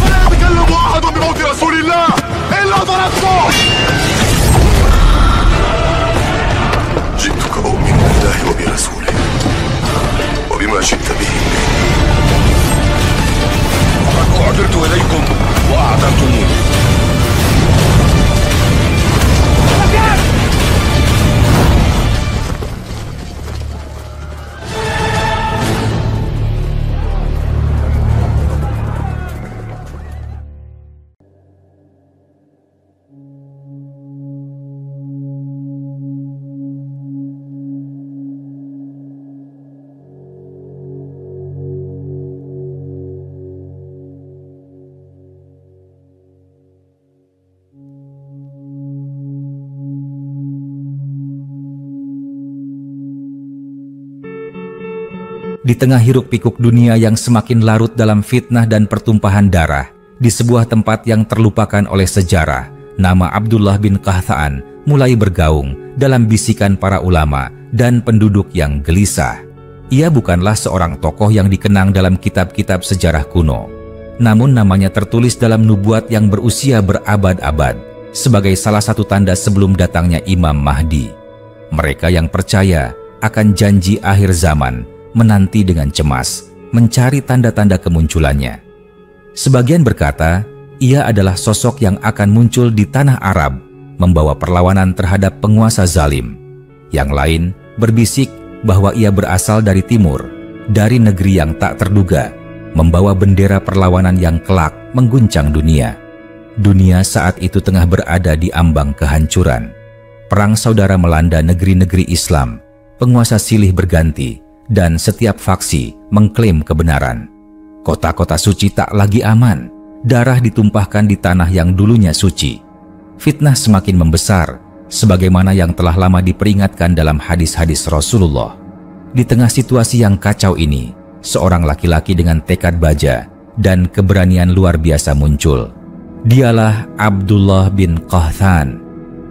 فلا يتكلم أحد بموت رسول الله إلا ضربته. جئتك أؤمن بالله وبرسوله وبما شئت به. وقد أعذرت إليكم وأعذرتموني. Di tengah hiruk-pikuk dunia yang semakin larut dalam fitnah dan pertumpahan darah, di sebuah tempat yang terlupakan oleh sejarah, nama Abdullah bin Qahta'an mulai bergaung dalam bisikan para ulama dan penduduk yang gelisah. Ia bukanlah seorang tokoh yang dikenang dalam kitab-kitab sejarah kuno, namun namanya tertulis dalam nubuat yang berusia berabad-abad sebagai salah satu tanda sebelum datangnya Imam Mahdi. Mereka yang percaya akan janji akhir zaman menanti dengan cemas, mencari tanda-tanda kemunculannya. Sebagian berkata, ia adalah sosok yang akan muncul di tanah Arab, membawa perlawanan terhadap penguasa zalim. Yang lain berbisik bahwa ia berasal dari timur, dari negeri yang tak terduga, membawa bendera perlawanan yang kelak mengguncang dunia. Dunia saat itu tengah berada di ambang kehancuran. Perang saudara melanda negeri-negeri Islam, penguasa silih berganti, dan setiap faksi mengklaim kebenaran. Kota-kota suci tak lagi aman, darah ditumpahkan di tanah yang dulunya suci. Fitnah semakin membesar, sebagaimana yang telah lama diperingatkan dalam hadis-hadis Rasulullah. Di tengah situasi yang kacau ini, seorang laki-laki dengan tekad baja dan keberanian luar biasa muncul. Dialah Abdullah bin Qahta'an.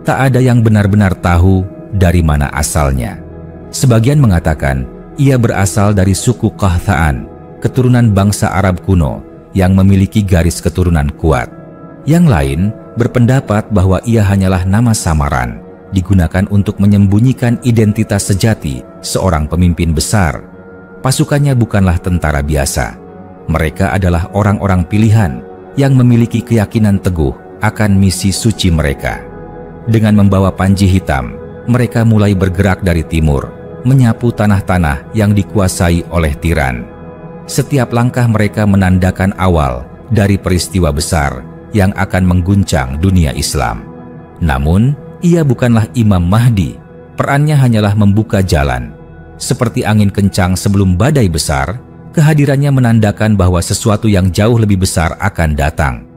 Tak ada yang benar-benar tahu dari mana asalnya. Sebagian mengatakan ia berasal dari suku Qahta'an, keturunan bangsa Arab kuno yang memiliki garis keturunan kuat. Yang lain berpendapat bahwa ia hanyalah nama samaran, digunakan untuk menyembunyikan identitas sejati seorang pemimpin besar. Pasukannya bukanlah tentara biasa. Mereka adalah orang-orang pilihan yang memiliki keyakinan teguh akan misi suci mereka. Dengan membawa panji hitam, mereka mulai bergerak dari timur, menyapu tanah-tanah yang dikuasai oleh tiran. Setiap langkah mereka menandakan awal dari peristiwa besar yang akan mengguncang dunia Islam. Namun, ia bukanlah Imam Mahdi. Perannya hanyalah membuka jalan. Seperti angin kencang sebelum badai besar, kehadirannya menandakan bahwa sesuatu yang jauh lebih besar akan datang.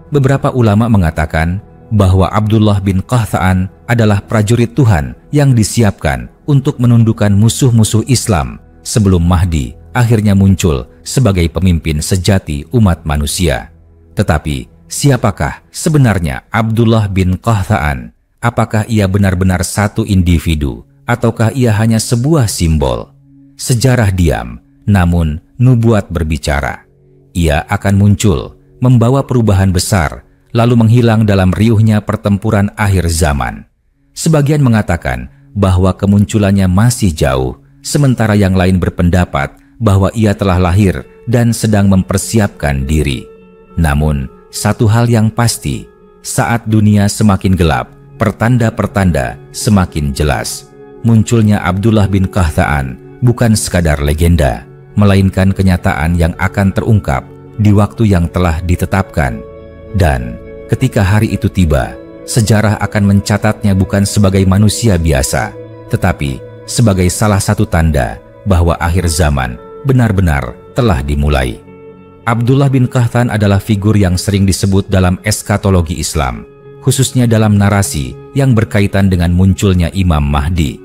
Beberapa ulama mengatakan bahwa Abdullah bin Qahta'an adalah prajurit Tuhan yang disiapkan untuk menundukkan musuh-musuh Islam sebelum Mahdi akhirnya muncul sebagai pemimpin sejati umat manusia. Tetapi, siapakah sebenarnya Abdullah bin Qahta'an? Apakah ia benar-benar satu individu, ataukah ia hanya sebuah simbol? Sejarah diam, namun nubuat berbicara. Ia akan muncul, membawa perubahan besar, lalu menghilang dalam riuhnya pertempuran akhir zaman. Sebagian mengatakan bahwa kemunculannya masih jauh, sementara yang lain berpendapat bahwa ia telah lahir dan sedang mempersiapkan diri. Namun, satu hal yang pasti, saat dunia semakin gelap, pertanda-pertanda semakin jelas. Munculnya Abdullah bin Qahta'an bukan sekadar legenda, melainkan kenyataan yang akan terungkap di waktu yang telah ditetapkan. Dan ketika hari itu tiba, sejarah akan mencatatnya bukan sebagai manusia biasa, tetapi sebagai salah satu tanda bahwa akhir zaman benar-benar telah dimulai. Abdullah bin Qahta'an adalah figur yang sering disebut dalam eskatologi Islam, khususnya dalam narasi yang berkaitan dengan munculnya Imam Mahdi.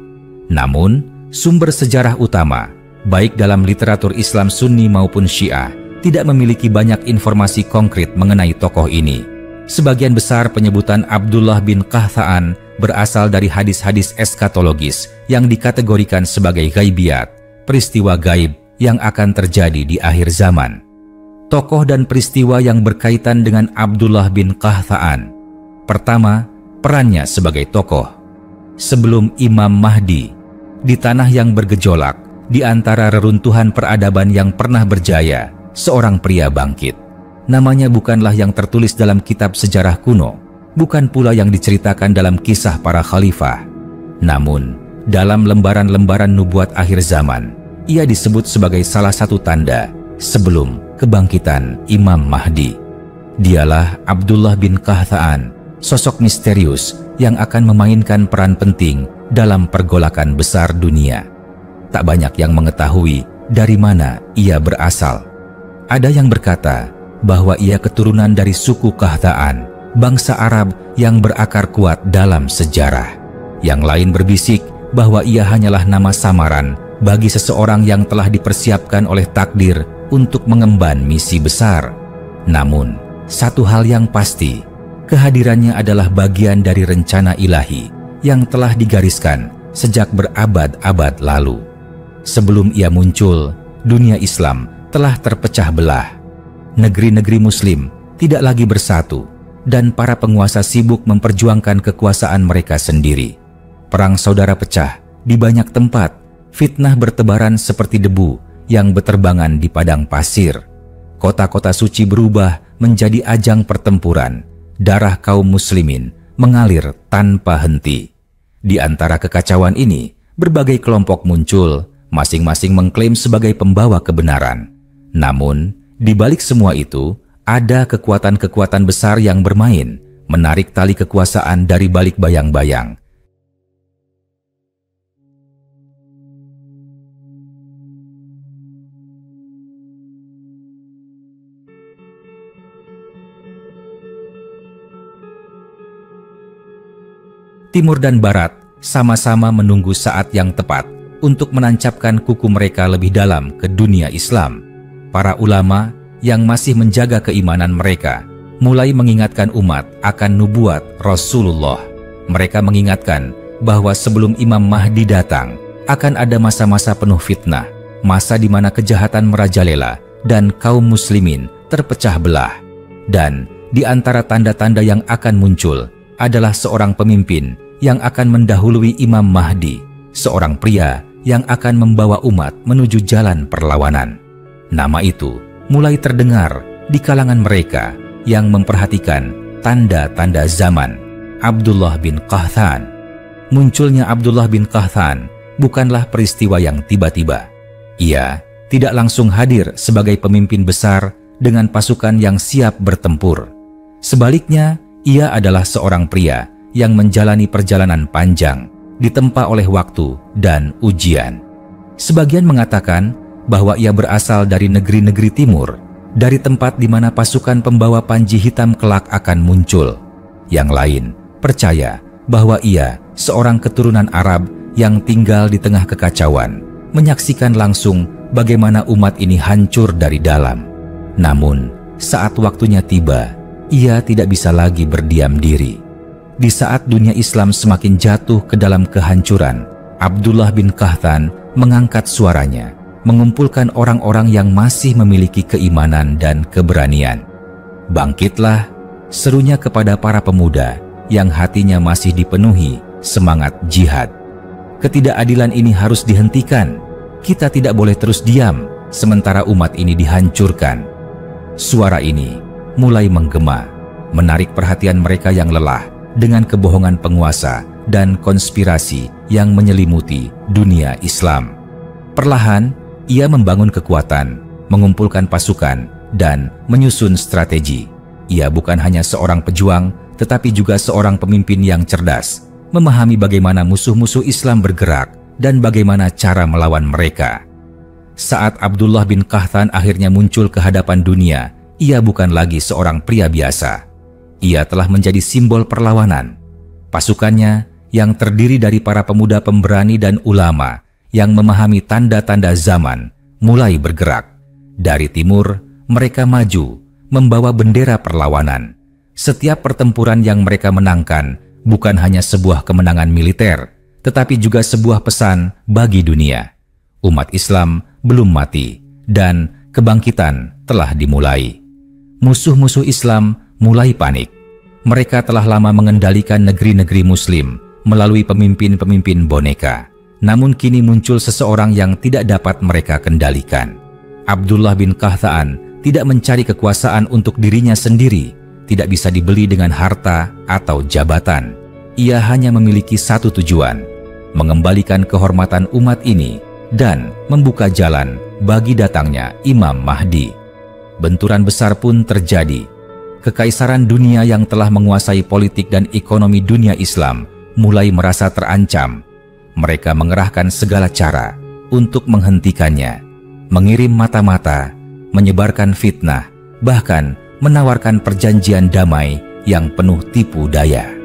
Namun, sumber sejarah utama, baik dalam literatur Islam Sunni maupun Syiah, tidak memiliki banyak informasi konkret mengenai tokoh ini. Sebagian besar penyebutan Abdullah bin Qahta'an berasal dari hadis-hadis eskatologis yang dikategorikan sebagai ghaibiyat, peristiwa gaib yang akan terjadi di akhir zaman. Tokoh dan peristiwa yang berkaitan dengan Abdullah bin Qahthaan. Pertama, perannya sebagai tokoh. Sebelum Imam Mahdi, di tanah yang bergejolak, di antara reruntuhan peradaban yang pernah berjaya, seorang pria bangkit. Namanya bukanlah yang tertulis dalam kitab sejarah kuno, bukan pula yang diceritakan dalam kisah para khalifah. Namun, dalam lembaran-lembaran nubuat akhir zaman, ia disebut sebagai salah satu tanda sebelum kebangkitan Imam Mahdi. Dialah Abdullah bin Qahthaan, sosok misterius yang akan memainkan peran penting dalam pergolakan besar dunia. Tak banyak yang mengetahui dari mana ia berasal. Ada yang berkata bahwa ia keturunan dari suku Qahthaan, bangsa Arab yang berakar kuat dalam sejarah. Yang lain berbisik bahwa ia hanyalah nama samaran bagi seseorang yang telah dipersiapkan oleh takdir untuk mengemban misi besar. Namun, satu hal yang pasti, kehadirannya adalah bagian dari rencana ilahi yang telah digariskan sejak berabad-abad lalu. Sebelum ia muncul, dunia Islam telah terpecah belah. Negeri-negeri Muslim tidak lagi bersatu, dan para penguasa sibuk memperjuangkan kekuasaan mereka sendiri. Perang saudara pecah di banyak tempat, fitnah bertebaran seperti debu yang berterbangan di padang pasir. Kota-kota suci berubah menjadi ajang pertempuran. Darah kaum muslimin mengalir tanpa henti. Di antara kekacauan ini, berbagai kelompok muncul, masing-masing mengklaim sebagai pembawa kebenaran. Namun, di balik semua itu, ada kekuatan-kekuatan besar yang bermain, menarik tali kekuasaan dari balik bayang-bayang. Timur dan Barat sama-sama menunggu saat yang tepat untuk menancapkan kuku mereka lebih dalam ke dunia Islam. Para ulama yang masih menjaga keimanan mereka mulai mengingatkan umat akan nubuat Rasulullah. Mereka mengingatkan bahwa sebelum Imam Mahdi datang, akan ada masa-masa penuh fitnah, masa di mana kejahatan merajalela dan kaum muslimin terpecah belah. Dan di antara tanda-tanda yang akan muncul adalah seorang pemimpin yang akan mendahului Imam Mahdi, seorang pria yang akan membawa umat menuju jalan perlawanan. Nama itu mulai terdengar di kalangan mereka yang memperhatikan tanda-tanda zaman. Abdullah bin Qahthaan. Munculnya Abdullah bin Qahthaan bukanlah peristiwa yang tiba-tiba. Ia tidak langsung hadir sebagai pemimpin besar dengan pasukan yang siap bertempur. Sebaliknya, ia adalah seorang pria yang menjalani perjalanan panjang, ditempa oleh waktu dan ujian. Sebagian mengatakan bahwa ia berasal dari negeri-negeri timur, dari tempat di mana pasukan pembawa panji hitam kelak akan muncul. Yang lain percaya bahwa ia seorang keturunan Arab yang tinggal di tengah kekacauan, menyaksikan langsung bagaimana umat ini hancur dari dalam. Namun, saat waktunya tiba, ia tidak bisa lagi berdiam diri. Di saat dunia Islam semakin jatuh ke dalam kehancuran, Abdullah bin Qahthaan mengangkat suaranya, mengumpulkan orang-orang yang masih memiliki keimanan dan keberanian. Bangkitlah, serunya kepada para pemuda yang hatinya masih dipenuhi semangat jihad. Ketidakadilan ini harus dihentikan. Kita tidak boleh terus diam sementara umat ini dihancurkan. Suara ini mulai menggema, menarik perhatian mereka yang lelah dengan kebohongan penguasa dan konspirasi yang menyelimuti dunia Islam. Perlahan, ia membangun kekuatan, mengumpulkan pasukan, dan menyusun strategi. Ia bukan hanya seorang pejuang, tetapi juga seorang pemimpin yang cerdas, memahami bagaimana musuh-musuh Islam bergerak dan bagaimana cara melawan mereka. Saat Abdullah bin Qahthaan akhirnya muncul ke hadapan dunia, ia bukan lagi seorang pria biasa. Ia telah menjadi simbol perlawanan. Pasukannya yang terdiri dari para pemuda pemberani dan ulama yang memahami tanda-tanda zaman mulai bergerak. Dari timur, mereka maju, membawa bendera perlawanan. Setiap pertempuran yang mereka menangkan bukan hanya sebuah kemenangan militer, tetapi juga sebuah pesan bagi dunia. Umat Islam belum mati dan kebangkitan telah dimulai. Musuh-musuh Islam mulai panik. Mereka telah lama mengendalikan negeri-negeri Muslim melalui pemimpin-pemimpin boneka. Namun kini muncul seseorang yang tidak dapat mereka kendalikan. Abdullah bin Qahta'an tidak mencari kekuasaan untuk dirinya sendiri, tidak bisa dibeli dengan harta atau jabatan. Ia hanya memiliki satu tujuan, mengembalikan kehormatan umat ini dan membuka jalan bagi datangnya Imam Mahdi. Benturan besar pun terjadi. Kekaisaran dunia yang telah menguasai politik dan ekonomi dunia Islam mulai merasa terancam. Mereka mengerahkan segala cara untuk menghentikannya, mengirim mata-mata, menyebarkan fitnah, bahkan menawarkan perjanjian damai yang penuh tipu daya.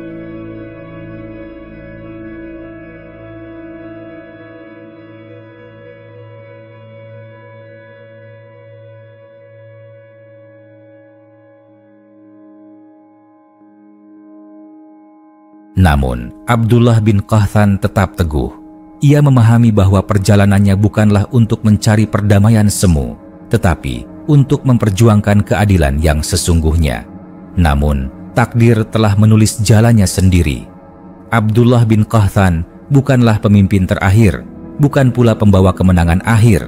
Namun, Abdullah bin Qahta'an tetap teguh. Ia memahami bahwa perjalanannya bukanlah untuk mencari perdamaian semu, tetapi untuk memperjuangkan keadilan yang sesungguhnya. Namun, takdir telah menulis jalannya sendiri. Abdullah bin Qahta'an bukanlah pemimpin terakhir, bukan pula pembawa kemenangan akhir.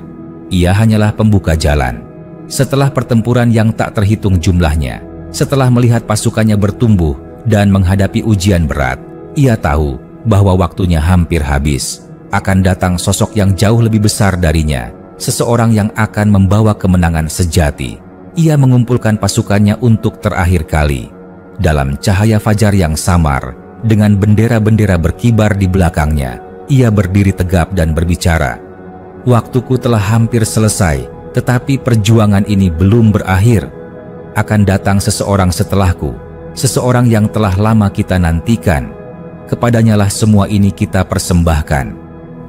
Ia hanyalah pembuka jalan. Setelah pertempuran yang tak terhitung jumlahnya, setelah melihat pasukannya bertumbuh dan menghadapi ujian berat, ia tahu bahwa waktunya hampir habis. Akan datang sosok yang jauh lebih besar darinya, seseorang yang akan membawa kemenangan sejati. Ia mengumpulkan pasukannya untuk terakhir kali. Dalam cahaya fajar yang samar, dengan bendera-bendera berkibar di belakangnya, ia berdiri tegap dan berbicara. Waktuku telah hampir selesai, tetapi perjuangan ini belum berakhir. Akan datang seseorang setelahku, seseorang yang telah lama kita nantikan. Kepadanyalah semua ini kita persembahkan.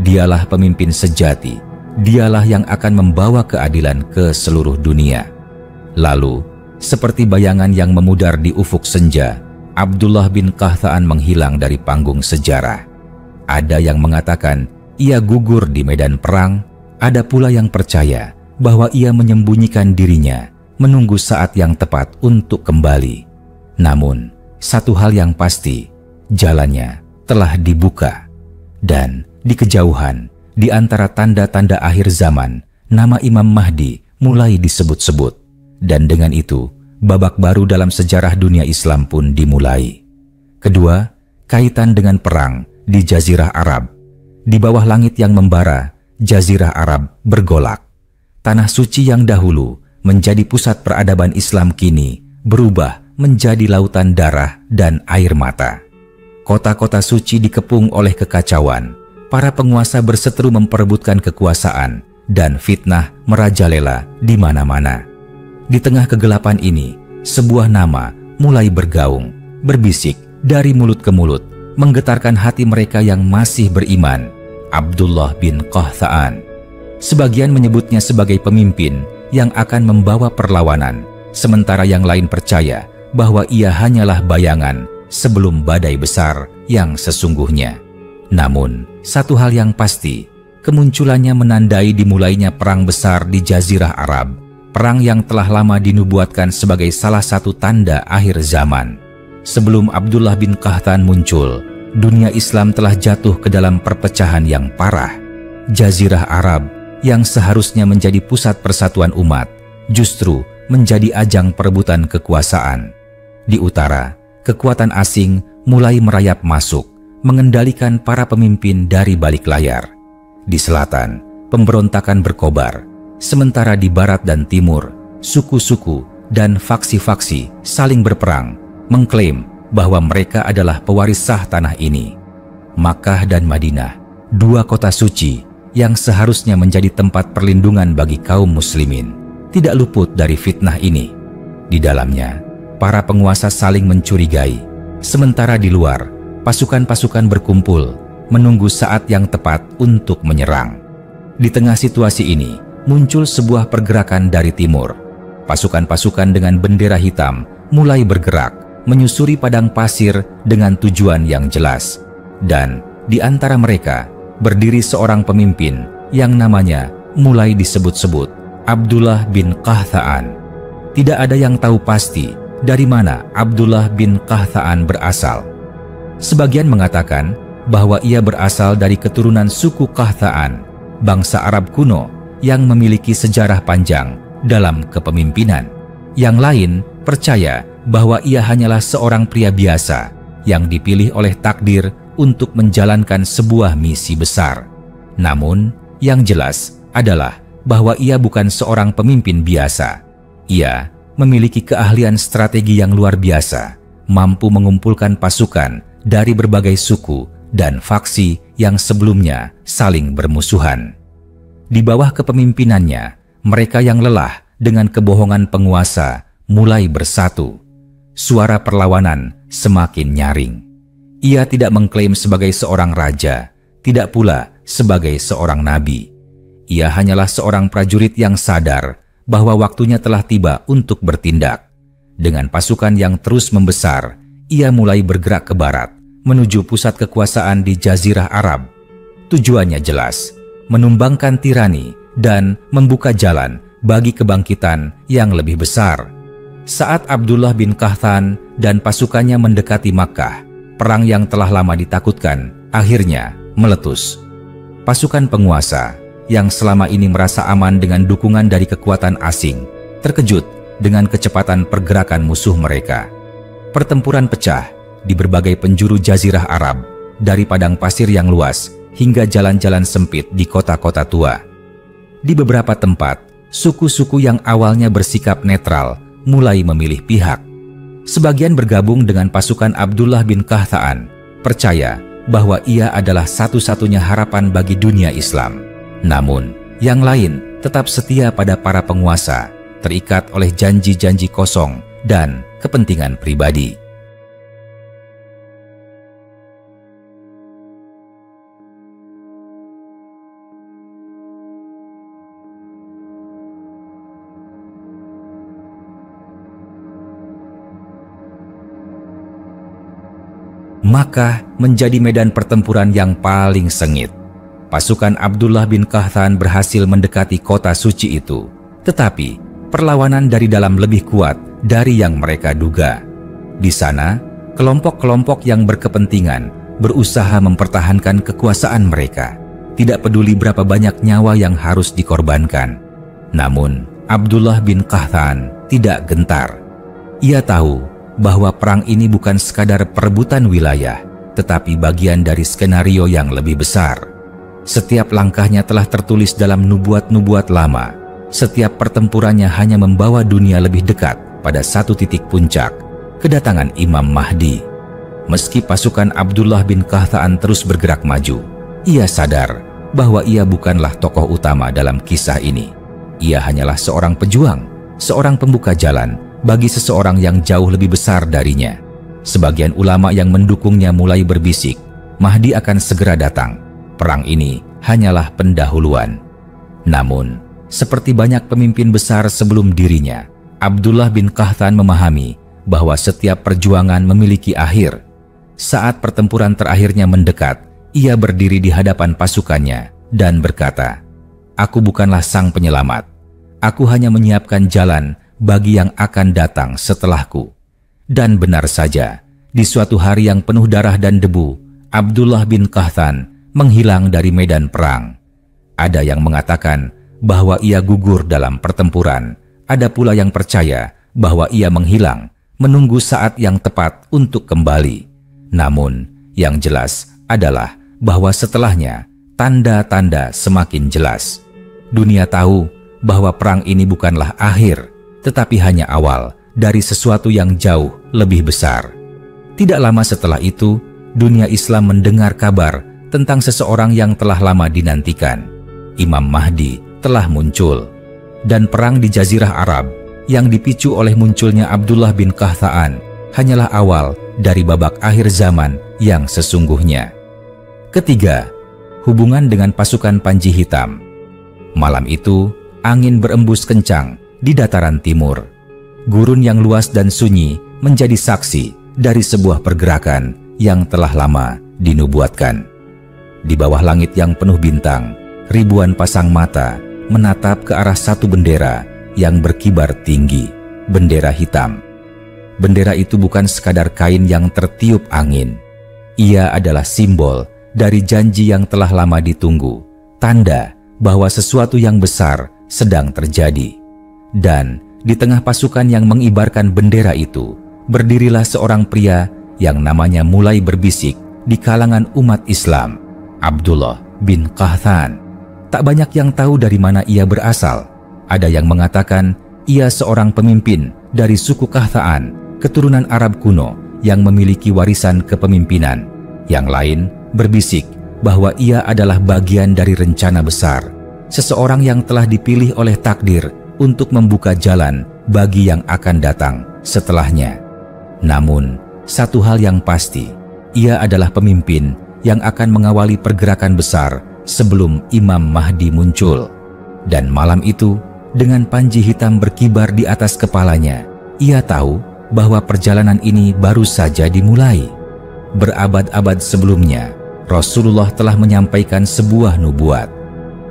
Dialah pemimpin sejati. Dialah yang akan membawa keadilan ke seluruh dunia. Lalu, seperti bayangan yang memudar di ufuk senja, Abdullah bin Qahta'an menghilang dari panggung sejarah. Ada yang mengatakan ia gugur di medan perang, ada pula yang percaya bahwa ia menyembunyikan dirinya, menunggu saat yang tepat untuk kembali. Namun, satu hal yang pasti, jalannya telah dibuka. Dan di kejauhan, di antara tanda-tanda akhir zaman, nama Imam Mahdi mulai disebut-sebut. Dan dengan itu, babak baru dalam sejarah dunia Islam pun dimulai. Kedua, kaitan dengan perang di Jazirah Arab. Di bawah langit yang membara, Jazirah Arab bergolak. Tanah suci yang dahulu menjadi pusat peradaban Islam kini berubah menjadi lautan darah dan air mata. Kota-kota suci dikepung oleh kekacauan. Para penguasa berseteru memperebutkan kekuasaan dan fitnah merajalela di mana-mana. Di tengah kegelapan ini, sebuah nama mulai bergaung, berbisik dari mulut ke mulut, menggetarkan hati mereka yang masih beriman. Abdullah bin Qahta'an. Sebagian menyebutnya sebagai pemimpin yang akan membawa perlawanan, sementara yang lain percaya bahwa ia hanyalah bayangan sebelum badai besar yang sesungguhnya. Namun, satu hal yang pasti, kemunculannya menandai dimulainya perang besar di Jazirah Arab, perang yang telah lama dinubuatkan sebagai salah satu tanda akhir zaman. Sebelum Abdullah bin Qahta'an muncul, dunia Islam telah jatuh ke dalam perpecahan yang parah. Jazirah Arab yang seharusnya menjadi pusat persatuan umat, justru menjadi ajang perebutan kekuasaan. Di utara, kekuatan asing mulai merayap masuk, mengendalikan para pemimpin dari balik layar. Di selatan, pemberontakan berkobar, sementara di barat dan timur, suku-suku dan faksi-faksi saling berperang, mengklaim bahwa mereka adalah pewaris sah tanah ini. Makkah dan Madinah, dua kota suci yang seharusnya menjadi tempat perlindungan bagi kaum muslimin, tidak luput dari fitnah ini. Di dalamnya, para penguasa saling mencurigai, sementara di luar, pasukan-pasukan berkumpul, menunggu saat yang tepat untuk menyerang. Di tengah situasi ini, muncul sebuah pergerakan dari timur. Pasukan-pasukan dengan bendera hitam mulai bergerak, menyusuri padang pasir dengan tujuan yang jelas. Dan di antara mereka, berdiri seorang pemimpin yang namanya mulai disebut-sebut Abdullah bin Qahta'an. Tidak ada yang tahu pasti dari mana Abdullah bin Qahta'an berasal. Sebagian mengatakan bahwa ia berasal dari keturunan suku Qahta'an, bangsa Arab kuno yang memiliki sejarah panjang dalam kepemimpinan. Yang lain percaya bahwa ia hanyalah seorang pria biasa yang dipilih oleh takdir untuk menjalankan sebuah misi besar. Namun, yang jelas adalah bahwa ia bukan seorang pemimpin biasa. Ia memiliki keahlian strategi yang luar biasa, mampu mengumpulkan pasukan dari berbagai suku dan faksi yang sebelumnya saling bermusuhan. Di bawah kepemimpinannya, mereka yang lelah dengan kebohongan penguasa mulai bersatu. Suara perlawanan semakin nyaring. Ia tidak mengklaim sebagai seorang raja, tidak pula sebagai seorang nabi. Ia hanyalah seorang prajurit yang sadar bahwa waktunya telah tiba untuk bertindak. Dengan pasukan yang terus membesar, ia mulai bergerak ke barat, menuju pusat kekuasaan di Jazirah Arab. Tujuannya jelas, menumbangkan tirani dan membuka jalan bagi kebangkitan yang lebih besar. Saat Abdullah bin Qahta'an dan pasukannya mendekati Makkah, perang yang telah lama ditakutkan akhirnya meletus. Pasukan penguasa yang selama ini merasa aman dengan dukungan dari kekuatan asing, terkejut dengan kecepatan pergerakan musuh mereka. Pertempuran pecah di berbagai penjuru Jazirah Arab, dari padang pasir yang luas hingga jalan-jalan sempit di kota-kota tua. Di beberapa tempat, suku-suku yang awalnya bersikap netral mulai memilih pihak. Sebagian bergabung dengan pasukan Abdullah bin Qahta'an, percaya bahwa ia adalah satu-satunya harapan bagi dunia Islam. Namun, yang lain tetap setia pada para penguasa, terikat oleh janji-janji kosong dan kepentingan pribadi. Makkah menjadi medan pertempuran yang paling sengit. Pasukan Abdullah bin Qahta'an berhasil mendekati kota suci itu, tetapi perlawanan dari dalam lebih kuat dari yang mereka duga. Di sana, kelompok-kelompok yang berkepentingan berusaha mempertahankan kekuasaan mereka, tidak peduli berapa banyak nyawa yang harus dikorbankan. Namun, Abdullah bin Qahta'an tidak gentar. Ia tahu bahwa perang ini bukan sekadar perebutan wilayah, tetapi bagian dari skenario yang lebih besar. Setiap langkahnya telah tertulis dalam nubuat-nubuat lama. Setiap pertempurannya hanya membawa dunia lebih dekat pada satu titik puncak, kedatangan Imam Mahdi. Meski pasukan Abdullah bin Qahta'an terus bergerak maju, ia sadar bahwa ia bukanlah tokoh utama dalam kisah ini. Ia hanyalah seorang pejuang, seorang pembuka jalan bagi seseorang yang jauh lebih besar darinya. Sebagian ulama yang mendukungnya mulai berbisik, Mahdi akan segera datang. Perang ini hanyalah pendahuluan. Namun, seperti banyak pemimpin besar sebelum dirinya, Abdullah bin Qahta'an memahami bahwa setiap perjuangan memiliki akhir. Saat pertempuran terakhirnya mendekat, ia berdiri di hadapan pasukannya dan berkata, "Aku bukanlah sang penyelamat. Aku hanya menyiapkan jalan bagi yang akan datang setelahku." Dan benar saja, di suatu hari yang penuh darah dan debu, Abdullah bin Qahta'an menghilang dari medan perang. Ada yang mengatakan bahwa ia gugur dalam pertempuran. Ada pula yang percaya bahwa ia menghilang, menunggu saat yang tepat untuk kembali. Namun, yang jelas adalah bahwa setelahnya, tanda-tanda semakin jelas. Dunia tahu bahwa perang ini bukanlah akhir, tetapi hanya awal dari sesuatu yang jauh lebih besar. Tidak lama setelah itu, dunia Islam mendengar kabar tentang seseorang yang telah lama dinantikan. Imam Mahdi telah muncul, dan perang di Jazirah Arab yang dipicu oleh munculnya Abdullah bin Qahta'an hanyalah awal dari babak akhir zaman yang sesungguhnya. Ketiga, hubungan dengan pasukan Panji Hitam. Malam itu, angin berembus kencang di dataran timur. Gurun yang luas dan sunyi menjadi saksi dari sebuah pergerakan yang telah lama dinubuatkan. Di bawah langit yang penuh bintang, ribuan pasang mata menatap ke arah satu bendera yang berkibar tinggi, bendera hitam. Bendera itu bukan sekadar kain yang tertiup angin. Ia adalah simbol dari janji yang telah lama ditunggu, tanda bahwa sesuatu yang besar sedang terjadi. Dan di tengah pasukan yang mengibarkan bendera itu, berdirilah seorang pria yang namanya mulai berbisik di kalangan umat Islam, Abdullah bin Qahthan. Tak banyak yang tahu dari mana ia berasal. Ada yang mengatakan ia seorang pemimpin dari suku Qahthan, keturunan Arab kuno yang memiliki warisan kepemimpinan. Yang lain berbisik bahwa ia adalah bagian dari rencana besar, seseorang yang telah dipilih oleh takdir untuk membuka jalan bagi yang akan datang setelahnya. Namun, satu hal yang pasti, ia adalah pemimpin yang akan mengawali pergerakan besar sebelum Imam Mahdi muncul. Dan malam itu, dengan panji hitam berkibar di atas kepalanya, ia tahu bahwa perjalanan ini baru saja dimulai. Berabad-abad sebelumnya, Rasulullah telah menyampaikan sebuah nubuat.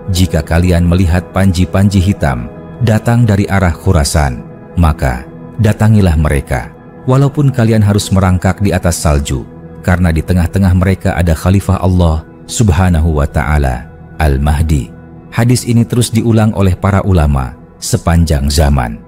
Jika kalian melihat panji-panji hitam datang dari arah Khurasan, maka datangilah mereka. Walaupun kalian harus merangkak di atas salju, karena di tengah-tengah mereka ada Khalifah Allah Subhanahu wa Ta'ala, Al-Mahdi. Hadis ini terus diulang oleh para ulama sepanjang zaman.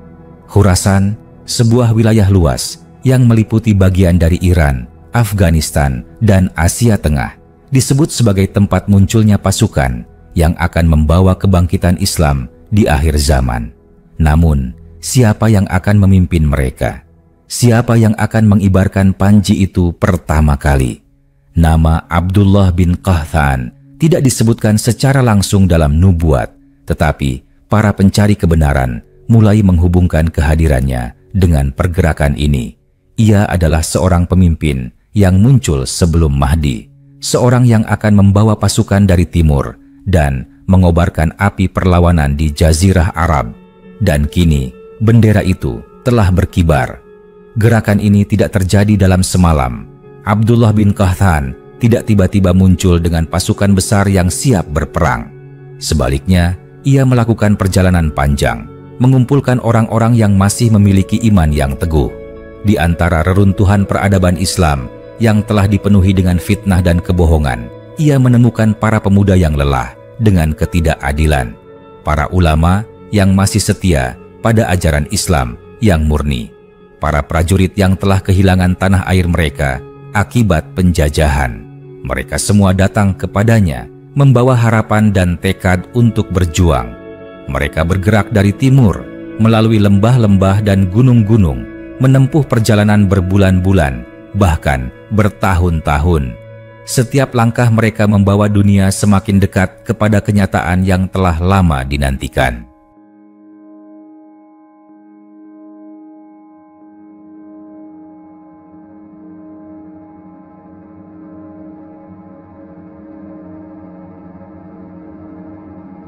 Khurasan, sebuah wilayah luas yang meliputi bagian dari Iran, Afghanistan, dan Asia Tengah, disebut sebagai tempat munculnya pasukan yang akan membawa kebangkitan Islam di akhir zaman. Namun, siapa yang akan memimpin mereka? Siapa yang akan mengibarkan panji itu pertama kali? Nama Abdullah bin Qahthan tidak disebutkan secara langsung dalam nubuat, tetapi para pencari kebenaran mulai menghubungkan kehadirannya dengan pergerakan ini. Ia adalah seorang pemimpin yang muncul sebelum Mahdi, seorang yang akan membawa pasukan dari timur dan mengobarkan api perlawanan di Jazirah Arab. Dan kini bendera itu telah berkibar. Gerakan ini tidak terjadi dalam semalam. Abdullah bin Qahthan tidak tiba-tiba muncul dengan pasukan besar yang siap berperang. Sebaliknya, ia melakukan perjalanan panjang, mengumpulkan orang-orang yang masih memiliki iman yang teguh. Di antara reruntuhan peradaban Islam yang telah dipenuhi dengan fitnah dan kebohongan, ia menemukan para pemuda yang lelah dengan ketidakadilan, para ulama yang masih setia pada ajaran Islam yang murni, para prajurit yang telah kehilangan tanah air mereka akibat penjajahan. Mereka semua datang kepadanya membawa harapan dan tekad untuk berjuang. Mereka bergerak dari timur, melalui lembah-lembah dan gunung-gunung, menempuh perjalanan berbulan-bulan, bahkan bertahun-tahun. Setiap langkah mereka membawa dunia semakin dekat kepada kenyataan yang telah lama dinantikan.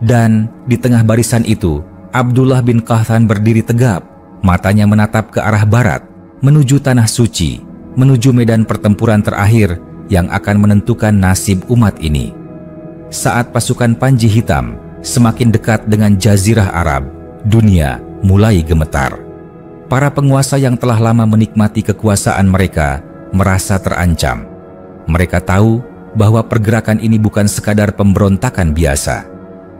Dan di tengah barisan itu, Abdullah bin Qahthan berdiri tegap, matanya menatap ke arah barat, menuju tanah suci, menuju medan pertempuran terakhir yang akan menentukan nasib umat ini. Saat pasukan Panji Hitam semakin dekat dengan Jazirah Arab, dunia mulai gemetar. Para penguasa yang telah lama menikmati kekuasaan mereka merasa terancam. Mereka tahu bahwa pergerakan ini bukan sekadar pemberontakan biasa.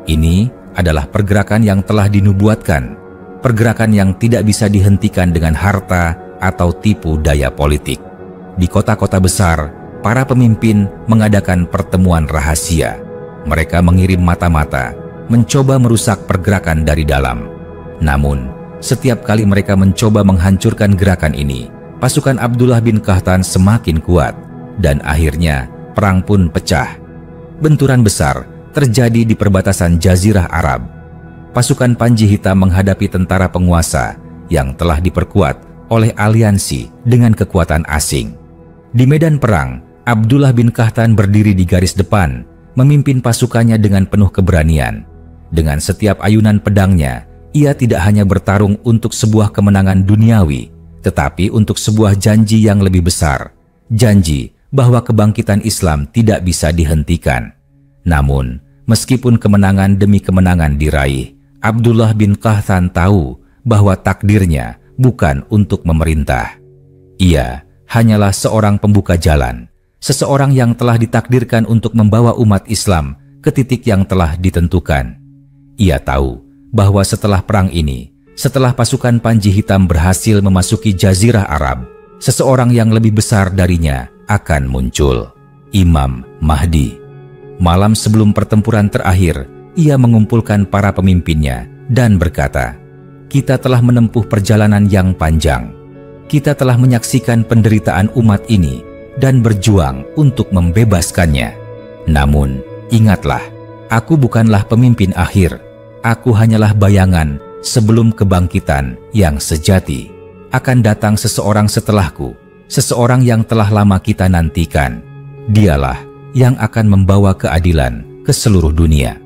Ini adalah pergerakan yang telah dinubuatkan, pergerakan yang tidak bisa dihentikan dengan harta atau tipu daya politik. Di kota-kota besar, para pemimpin mengadakan pertemuan rahasia. Mereka mengirim mata-mata, mencoba merusak pergerakan dari dalam. Namun, setiap kali mereka mencoba menghancurkan gerakan ini, pasukan Abdullah bin Qahthan semakin kuat, dan akhirnya perang pun pecah. Benturan besar terjadi di perbatasan Jazirah Arab. Pasukan Panji Hitam menghadapi tentara penguasa yang telah diperkuat oleh aliansi dengan kekuatan asing. Di medan perang, Abdullah bin Qahthan berdiri di garis depan, memimpin pasukannya dengan penuh keberanian. Dengan setiap ayunan pedangnya, ia tidak hanya bertarung untuk sebuah kemenangan duniawi, tetapi untuk sebuah janji yang lebih besar. Janji bahwa kebangkitan Islam tidak bisa dihentikan. Namun, Meskipun kemenangan demi kemenangan diraih, Abdullah bin Qahthan tahu bahwa takdirnya bukan untuk memerintah. Ia hanyalah seorang pembuka jalan, seseorang yang telah ditakdirkan untuk membawa umat Islam ke titik yang telah ditentukan. Ia tahu bahwa setelah perang ini, setelah pasukan Panji Hitam berhasil memasuki Jazirah Arab, seseorang yang lebih besar darinya akan muncul, Imam Mahdi. Malam sebelum pertempuran terakhir, ia mengumpulkan para pemimpinnya dan berkata, "Kita telah menempuh perjalanan yang panjang. Kita telah menyaksikan penderitaan umat ini dan berjuang untuk membebaskannya. Namun, ingatlah, aku bukanlah pemimpin akhir. Aku hanyalah bayangan sebelum kebangkitan yang sejati. Akan datang seseorang setelahku, seseorang yang telah lama kita nantikan. Dialah yang akan membawa keadilan ke seluruh dunia."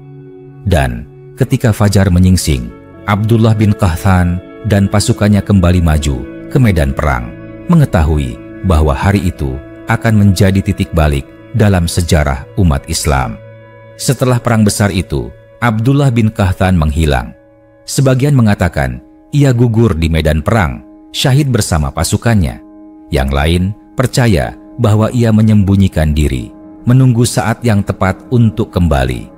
Dan ketika fajar menyingsing, Abdullah bin Qahthan dan pasukannya kembali maju ke medan perang, mengetahui bahwa hari itu akan menjadi titik balik dalam sejarah umat Islam. Setelah perang besar itu, Abdullah bin Qahthan menghilang. Sebagian mengatakan ia gugur di medan perang, syahid bersama pasukannya. Yang lain percaya bahwa ia menyembunyikan diri, menunggu saat yang tepat untuk kembali.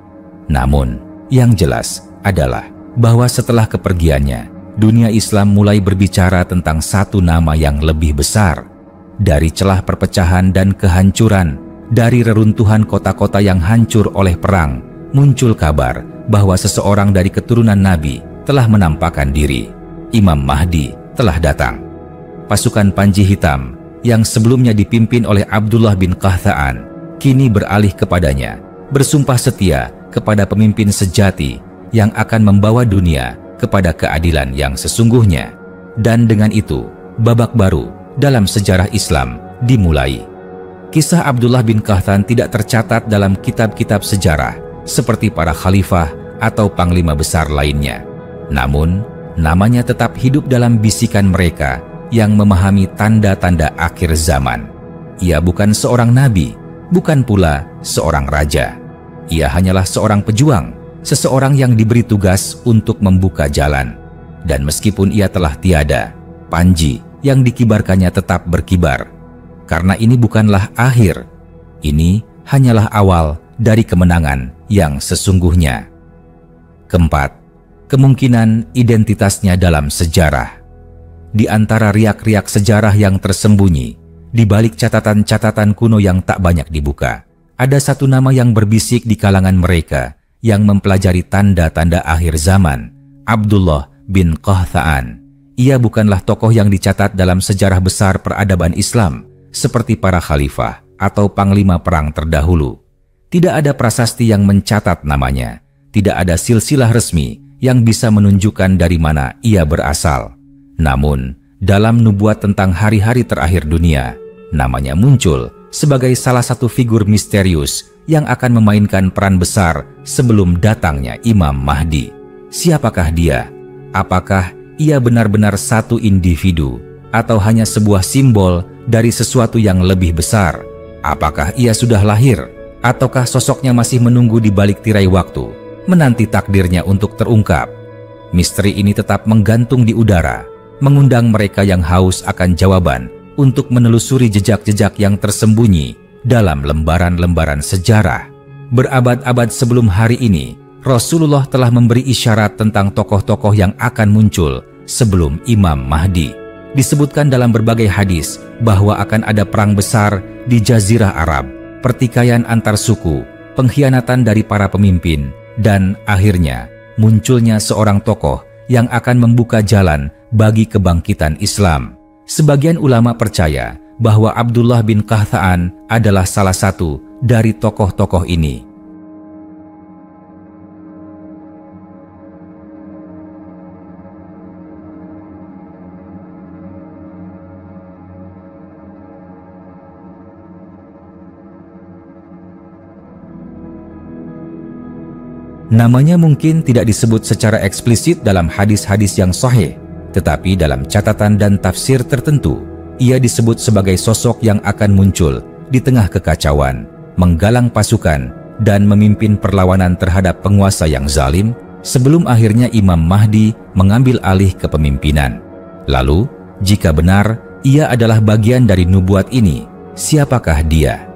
Namun, yang jelas adalah bahwa setelah kepergiannya, dunia Islam mulai berbicara tentang satu nama yang lebih besar. Dari celah perpecahan dan kehancuran, dari reruntuhan kota-kota yang hancur oleh perang, muncul kabar bahwa seseorang dari keturunan Nabi telah menampakkan diri. Imam Mahdi telah datang. Pasukan Panji Hitam yang sebelumnya dipimpin oleh Abdullah bin Qahthan kini beralih kepadanya, bersumpah setia kepada pemimpin sejati yang akan membawa dunia kepada keadilan yang sesungguhnya. Dan dengan itu, babak baru dalam sejarah Islam dimulai. Kisah Abdullah bin Qahthan tidak tercatat dalam kitab-kitab sejarah seperti para khalifah atau panglima besar lainnya. Namun, namanya tetap hidup dalam bisikan mereka yang memahami tanda-tanda akhir zaman. Ia bukan seorang nabi, bukan pula seorang raja. Ia hanyalah seorang pejuang, seseorang yang diberi tugas untuk membuka jalan. Dan meskipun ia telah tiada, panji yang dikibarkannya tetap berkibar. Karena ini bukanlah akhir, ini hanyalah awal dari kemenangan yang sesungguhnya. Keempat, kemungkinan identitasnya dalam sejarah. Di antara riak-riak sejarah yang tersembunyi, di balik catatan-catatan kuno yang tak banyak dibuka, ada satu nama yang berbisik di kalangan mereka yang mempelajari tanda-tanda akhir zaman, Abdullah bin Qahthan. Ia bukanlah tokoh yang dicatat dalam sejarah besar peradaban Islam, seperti para khalifah atau panglima perang terdahulu. Tidak ada prasasti yang mencatat namanya, tidak ada silsilah resmi yang bisa menunjukkan dari mana ia berasal. Namun, dalam nubuat tentang hari-hari terakhir dunia, namanya muncul sebagai salah satu figur misterius yang akan memainkan peran besar sebelum datangnya Imam Mahdi. Siapakah dia? Apakah ia benar-benar satu individu atau hanya sebuah simbol dari sesuatu yang lebih besar? Apakah ia sudah lahir ataukah sosoknya masih menunggu di balik tirai waktu, menanti takdirnya untuk terungkap? Misteri ini tetap menggantung di udara, mengundang mereka yang haus akan jawaban untuk menelusuri jejak-jejak yang tersembunyi dalam lembaran-lembaran sejarah. Berabad-abad sebelum hari ini, Rasulullah telah memberi isyarat tentang tokoh-tokoh yang akan muncul sebelum Imam Mahdi. Disebutkan dalam berbagai hadis bahwa akan ada perang besar di Jazirah Arab, pertikaian antar suku, pengkhianatan dari para pemimpin, dan akhirnya munculnya seorang tokoh yang akan membuka jalan bagi kebangkitan Islam. Sebagian ulama percaya bahwa Abdullah bin Qahthan adalah salah satu dari tokoh-tokoh ini. Namanya mungkin tidak disebut secara eksplisit dalam hadis-hadis yang sahih, tetapi dalam catatan dan tafsir tertentu, ia disebut sebagai sosok yang akan muncul di tengah kekacauan, menggalang pasukan, dan memimpin perlawanan terhadap penguasa yang zalim sebelum akhirnya Imam Mahdi mengambil alih kepemimpinan. Lalu, jika benar ia adalah bagian dari nubuat ini, siapakah dia?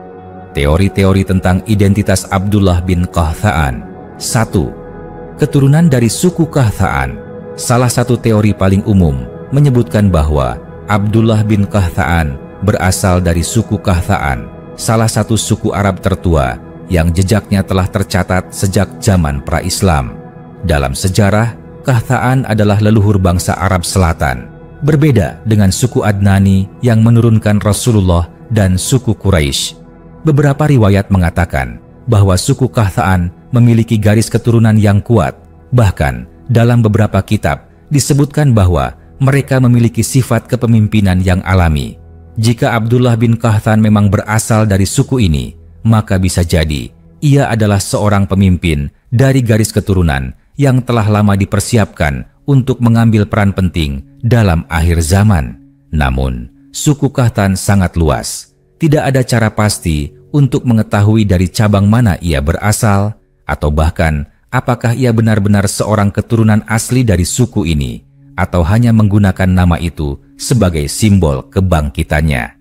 Teori-teori tentang identitas Abdullah bin Qahthaan. 1. Keturunan dari suku Qahthaan. Salah satu teori paling umum menyebutkan bahwa Abdullah bin Qahthaan berasal dari suku Qahthaan, salah satu suku Arab tertua yang jejaknya telah tercatat sejak zaman pra-Islam. Dalam sejarah, Qahthaan adalah leluhur bangsa Arab Selatan, berbeda dengan suku Adnani yang menurunkan Rasulullah dan suku Quraisy. Beberapa riwayat mengatakan bahwa suku Qahthaan memiliki garis keturunan yang kuat. Bahkan dalam beberapa kitab disebutkan bahwa mereka memiliki sifat kepemimpinan yang alami. Jika Abdullah bin Qahthaan memang berasal dari suku ini, maka bisa jadi ia adalah seorang pemimpin dari garis keturunan yang telah lama dipersiapkan untuk mengambil peran penting dalam akhir zaman. Namun, suku Qahthaan sangat luas. Tidak ada cara pasti untuk mengetahui dari cabang mana ia berasal, atau bahkan apakah ia benar-benar seorang keturunan asli dari suku ini, atau hanya menggunakan nama itu sebagai simbol kebangkitannya.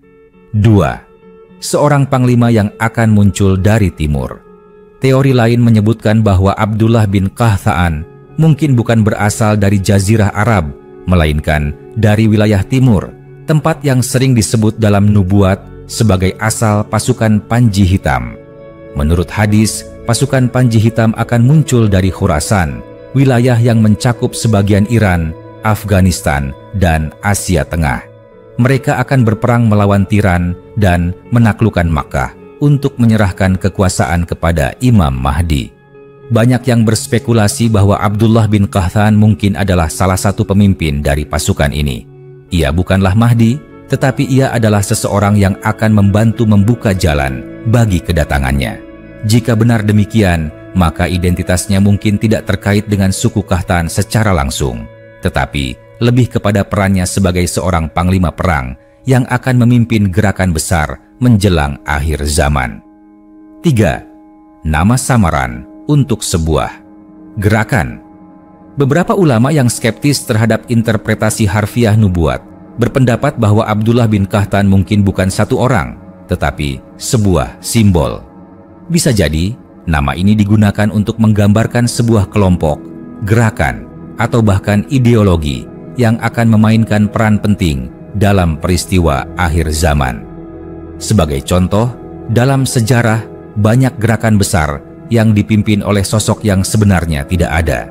2. Seorang panglima yang akan muncul dari timur. Teori lain menyebutkan bahwa Abdullah bin Qahthaan mungkin bukan berasal dari Jazirah Arab, melainkan dari wilayah timur, tempat yang sering disebut dalam nubuat sebagai asal pasukan Panji Hitam. Menurut hadis, pasukan Panji Hitam akan muncul dari Khurasan, wilayah yang mencakup sebagian Iran, Afghanistan, dan Asia Tengah. Mereka akan berperang melawan tiran dan menaklukkan Makkah untuk menyerahkan kekuasaan kepada Imam Mahdi. Banyak yang berspekulasi bahwa Abdullah bin Qahthaan mungkin adalah salah satu pemimpin dari pasukan ini. Ia bukanlah Mahdi, tetapi ia adalah seseorang yang akan membantu membuka jalan bagi kedatangannya. Jika benar demikian, maka identitasnya mungkin tidak terkait dengan suku Qahthaan secara langsung, tetapi lebih kepada perannya sebagai seorang panglima perang yang akan memimpin gerakan besar menjelang akhir zaman. 3. Nama samaran untuk sebuah gerakan. Beberapa ulama yang skeptis terhadap interpretasi harfiah nubuat berpendapat bahwa Abdullah bin Qahthaan mungkin bukan satu orang, tetapi sebuah simbol. Bisa jadi, nama ini digunakan untuk menggambarkan sebuah kelompok, gerakan, atau bahkan ideologi yang akan memainkan peran penting dalam peristiwa akhir zaman. Sebagai contoh, dalam sejarah banyak gerakan besar yang dipimpin oleh sosok yang sebenarnya tidak ada,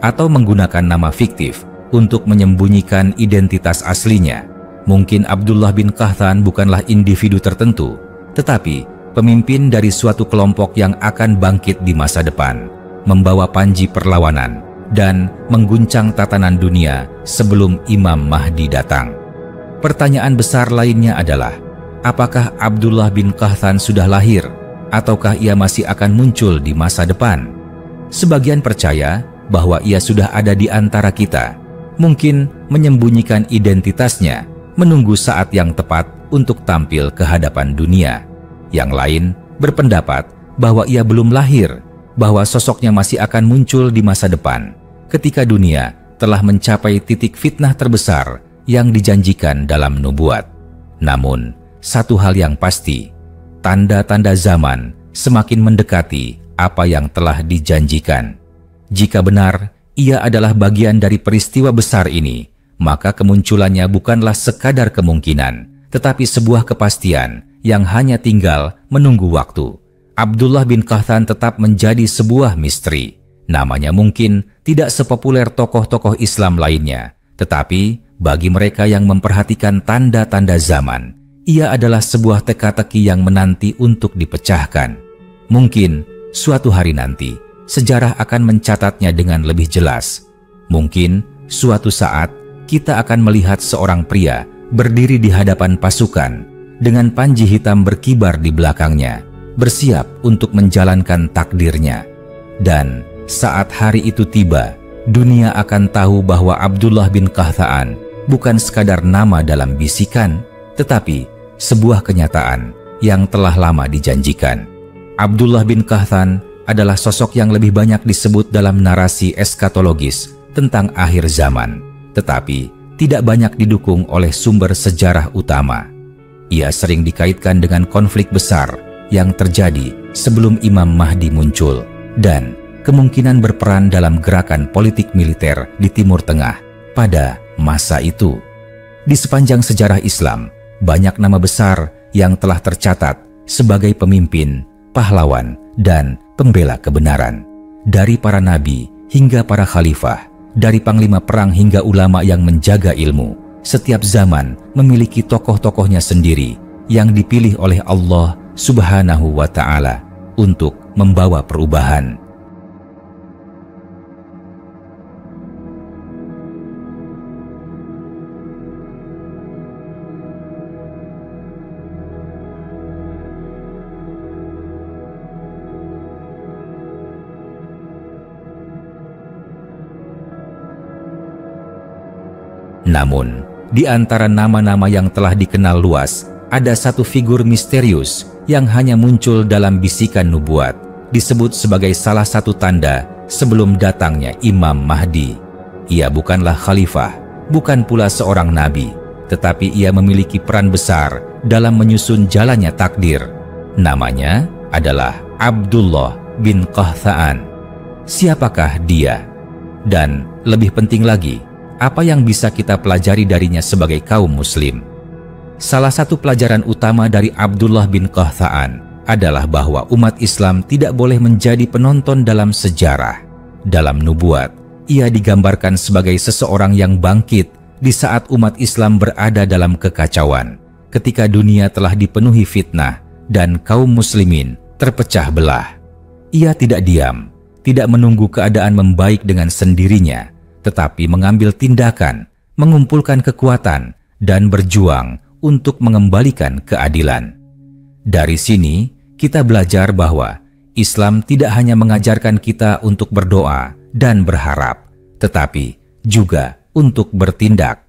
atau menggunakan nama fiktif untuk menyembunyikan identitas aslinya. Mungkin Abdullah bin Qahthaan bukanlah individu tertentu, tetapi pemimpin dari suatu kelompok yang akan bangkit di masa depan, membawa panji perlawanan, dan mengguncang tatanan dunia sebelum Imam Mahdi datang. Pertanyaan besar lainnya adalah, apakah Abdullah bin Qahthaan sudah lahir, ataukah ia masih akan muncul di masa depan? Sebagian percaya bahwa ia sudah ada di antara kita, mungkin menyembunyikan identitasnya, menunggu saat yang tepat untuk tampil ke hadapan dunia. Yang lain berpendapat bahwa ia belum lahir, bahwa sosoknya masih akan muncul di masa depan, ketika dunia telah mencapai titik fitnah terbesar yang dijanjikan dalam nubuat. Namun, satu hal yang pasti, tanda-tanda zaman semakin mendekati apa yang telah dijanjikan. Jika benar ia adalah bagian dari peristiwa besar ini, maka kemunculannya bukanlah sekadar kemungkinan, tetapi sebuah kepastian yang hanya tinggal menunggu waktu. Abdullah bin Qahthaan tetap menjadi sebuah misteri. Namanya mungkin tidak sepopuler tokoh-tokoh Islam lainnya, tetapi bagi mereka yang memperhatikan tanda-tanda zaman, ia adalah sebuah teka-teki yang menanti untuk dipecahkan. Mungkin suatu hari nanti, sejarah akan mencatatnya dengan lebih jelas. Mungkin suatu saat kita akan melihat seorang pria berdiri di hadapan pasukan dengan panji hitam berkibar di belakangnya, bersiap untuk menjalankan takdirnya. Dan saat hari itu tiba, dunia akan tahu bahwa Abdullah bin Qahthaan bukan sekadar nama dalam bisikan, tetapi sebuah kenyataan yang telah lama dijanjikan. Abdullah bin Qahthaan adalah sosok yang lebih banyak disebut dalam narasi eskatologis tentang akhir zaman, tetapi tidak banyak didukung oleh sumber sejarah utama. Ia sering dikaitkan dengan konflik besar yang terjadi sebelum Imam Mahdi muncul dan kemungkinan berperan dalam gerakan politik militer di Timur Tengah pada masa itu. Di sepanjang sejarah Islam, banyak nama besar yang telah tercatat sebagai pemimpin, pahlawan, dan pembela kebenaran. Dari para nabi hingga para khalifah, dari panglima perang hingga ulama yang menjaga ilmu, setiap zaman memiliki tokoh-tokohnya sendiri yang dipilih oleh Allah Subhanahu wa Ta'ala untuk membawa perubahan. Namun, di antara nama-nama yang telah dikenal luas, ada satu figur misterius yang hanya muncul dalam bisikan nubuat, disebut sebagai salah satu tanda sebelum datangnya Imam Mahdi. Ia bukanlah khalifah, bukan pula seorang nabi, tetapi ia memiliki peran besar dalam menyusun jalannya takdir. Namanya adalah Abdullah bin Qahthaan. Siapakah dia? Dan lebih penting lagi, apa yang bisa kita pelajari darinya sebagai kaum muslim? Salah satu pelajaran utama dari Abdullah bin Qahthaan adalah bahwa umat Islam tidak boleh menjadi penonton dalam sejarah. Dalam nubuat, ia digambarkan sebagai seseorang yang bangkit di saat umat Islam berada dalam kekacauan, ketika dunia telah dipenuhi fitnah dan kaum muslimin terpecah belah. Ia tidak diam, tidak menunggu keadaan membaik dengan sendirinya, tetapi mengambil tindakan, mengumpulkan kekuatan, dan berjuang untuk mengembalikan keadilan. Dari sini, kita belajar bahwa Islam tidak hanya mengajarkan kita untuk berdoa dan berharap, tetapi juga untuk bertindak.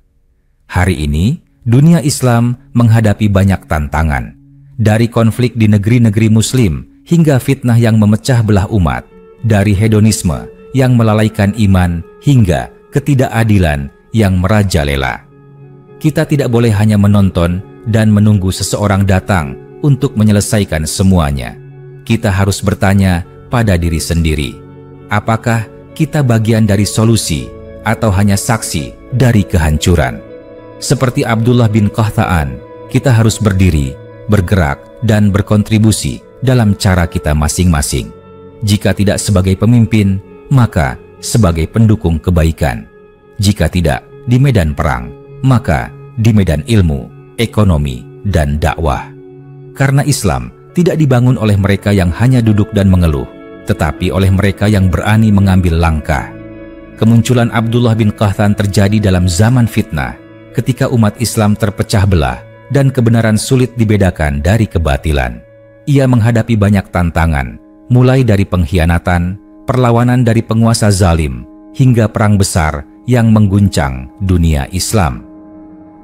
Hari ini, dunia Islam menghadapi banyak tantangan, dari konflik di negeri-negeri Muslim hingga fitnah yang memecah belah umat, dari hedonisme yang melalaikan iman hingga ketidakadilan yang merajalela. Kita tidak boleh hanya menonton dan menunggu seseorang datang untuk menyelesaikan semuanya. Kita harus bertanya pada diri sendiri, apakah kita bagian dari solusi atau hanya saksi dari kehancuran? Seperti Abdullah bin Qahthaan, kita harus berdiri, bergerak, dan berkontribusi dalam cara kita masing-masing. Jika tidak sebagai pemimpin, maka sebagai pendukung kebaikan. Jika tidak di medan perang, maka di medan ilmu, ekonomi, dan dakwah. Karena Islam tidak dibangun oleh mereka yang hanya duduk dan mengeluh, tetapi oleh mereka yang berani mengambil langkah. Kemunculan Abdullah bin Qahthaan terjadi dalam zaman fitnah, ketika umat Islam terpecah belah dan kebenaran sulit dibedakan dari kebatilan. Ia menghadapi banyak tantangan, mulai dari pengkhianatan, perlawanan dari penguasa zalim, hingga perang besar yang mengguncang dunia Islam.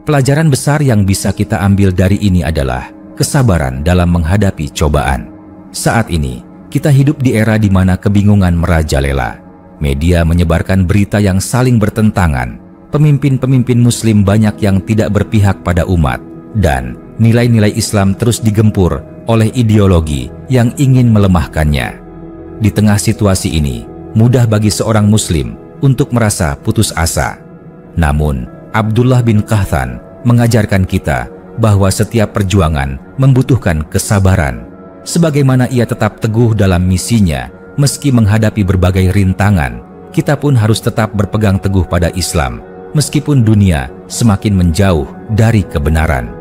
Pelajaran besar yang bisa kita ambil dari ini adalah kesabaran dalam menghadapi cobaan. Saat ini, kita hidup di era di mana kebingungan merajalela. Media menyebarkan berita yang saling bertentangan. Pemimpin-pemimpin Muslim banyak yang tidak berpihak pada umat, dan nilai-nilai Islam terus digempur oleh ideologi yang ingin melemahkannya. Di tengah situasi ini, mudah bagi seorang Muslim untuk merasa putus asa. Namun, Abdullah bin Qahthaan mengajarkan kita bahwa setiap perjuangan membutuhkan kesabaran. Sebagaimana ia tetap teguh dalam misinya, meski menghadapi berbagai rintangan, kita pun harus tetap berpegang teguh pada Islam, meskipun dunia semakin menjauh dari kebenaran.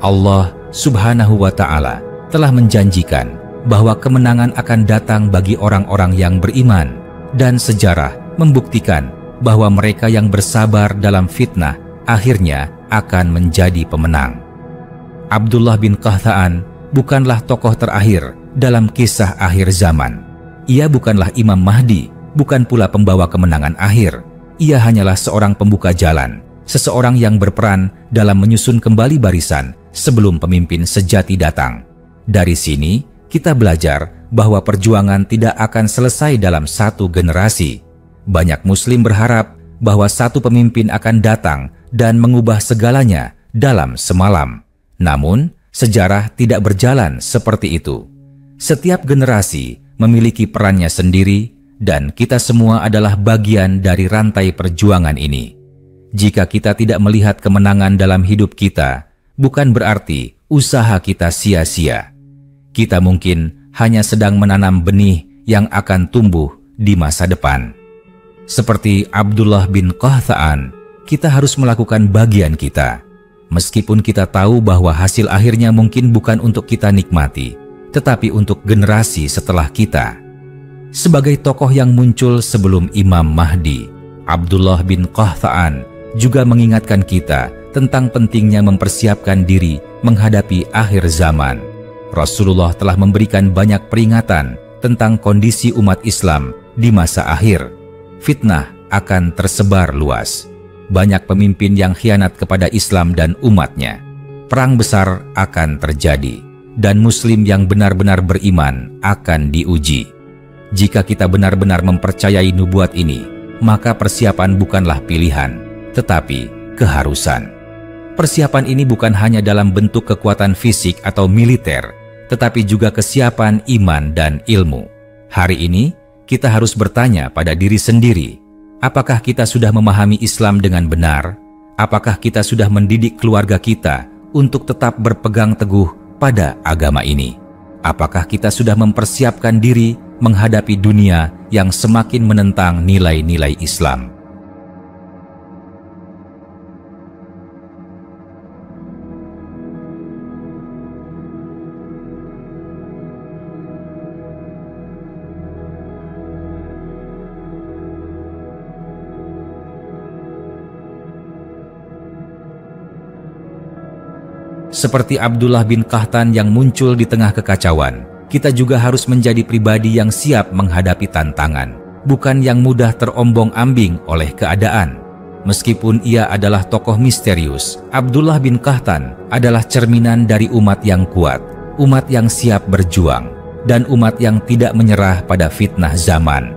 Allah Subhanahu wa Ta'ala telah menjanjikan bahwa kemenangan akan datang bagi orang-orang yang beriman, dan sejarah membuktikan bahwa mereka yang bersabar dalam fitnah akhirnya akan menjadi pemenang. Abdullah bin Qahthaan bukanlah tokoh terakhir dalam kisah akhir zaman. Ia bukanlah Imam Mahdi, bukan pula pembawa kemenangan akhir. Ia hanyalah seorang pembuka jalan, seseorang yang berperan dalam menyusun kembali barisan sebelum pemimpin sejati datang. Dari sini, Kita belajar bahwa perjuangan tidak akan selesai dalam satu generasi. Banyak Muslim berharap bahwa satu pemimpin akan datang dan mengubah segalanya dalam semalam. Namun, sejarah tidak berjalan seperti itu. Setiap generasi memiliki perannya sendiri, dan kita semua adalah bagian dari rantai perjuangan ini. Jika kita tidak melihat kemenangan dalam hidup kita, bukan berarti usaha kita sia-sia. Kita mungkin hanya sedang menanam benih yang akan tumbuh di masa depan. Seperti Abdullah bin Qahta'an, kita harus melakukan bagian kita. Meskipun kita tahu bahwa hasil akhirnya mungkin bukan untuk kita nikmati, tetapi untuk generasi setelah kita. Sebagai tokoh yang muncul sebelum Imam Mahdi, Abdullah bin Qahta'an juga mengingatkan kita tentang pentingnya mempersiapkan diri menghadapi akhir zaman. Rasulullah telah memberikan banyak peringatan tentang kondisi umat Islam di masa akhir. Fitnah akan tersebar luas. Banyak pemimpin yang khianat kepada Islam dan umatnya. Perang besar akan terjadi, dan Muslim yang benar-benar beriman akan diuji. Jika kita benar-benar mempercayai nubuat ini, maka persiapan bukanlah pilihan, tetapi keharusan. Persiapan ini bukan hanya dalam bentuk kekuatan fisik atau militer, tetapi juga kesiapan iman dan ilmu. Hari ini, kita harus bertanya pada diri sendiri, apakah kita sudah memahami Islam dengan benar? Apakah kita sudah mendidik keluarga kita untuk tetap berpegang teguh pada agama ini? Apakah kita sudah mempersiapkan diri menghadapi dunia yang semakin menentang nilai-nilai Islam? Seperti Abdullah bin Qahta'an yang muncul di tengah kekacauan, kita juga harus menjadi pribadi yang siap menghadapi tantangan, bukan yang mudah terombang-ambing oleh keadaan. Meskipun ia adalah tokoh misterius, Abdullah bin Qahta'an adalah cerminan dari umat yang kuat, umat yang siap berjuang, dan umat yang tidak menyerah pada fitnah zaman.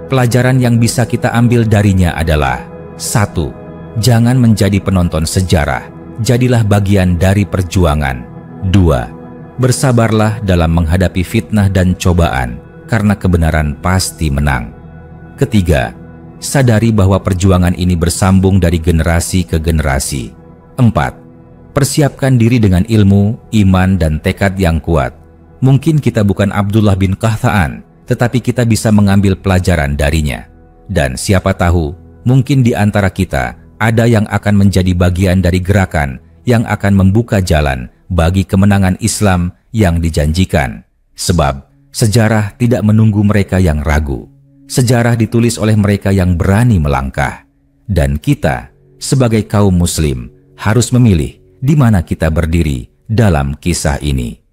Pelajaran yang bisa kita ambil darinya adalah: 1. Jangan menjadi penonton sejarah, jadilah bagian dari perjuangan. 2. Bersabarlah dalam menghadapi fitnah dan cobaan, karena kebenaran pasti menang. 3. Sadari bahwa perjuangan ini bersambung dari generasi ke generasi. 4. Persiapkan diri dengan ilmu, iman, dan tekad yang kuat. Mungkin kita bukan Abdullah bin Qahta'an, tetapi kita bisa mengambil pelajaran darinya. Dan siapa tahu, mungkin di antara kita ada yang akan menjadi bagian dari gerakan yang akan membuka jalan bagi kemenangan Islam yang dijanjikan. Sebab sejarah tidak menunggu mereka yang ragu. Sejarah ditulis oleh mereka yang berani melangkah. Dan kita sebagai kaum Muslim harus memilih di mana kita berdiri dalam kisah ini.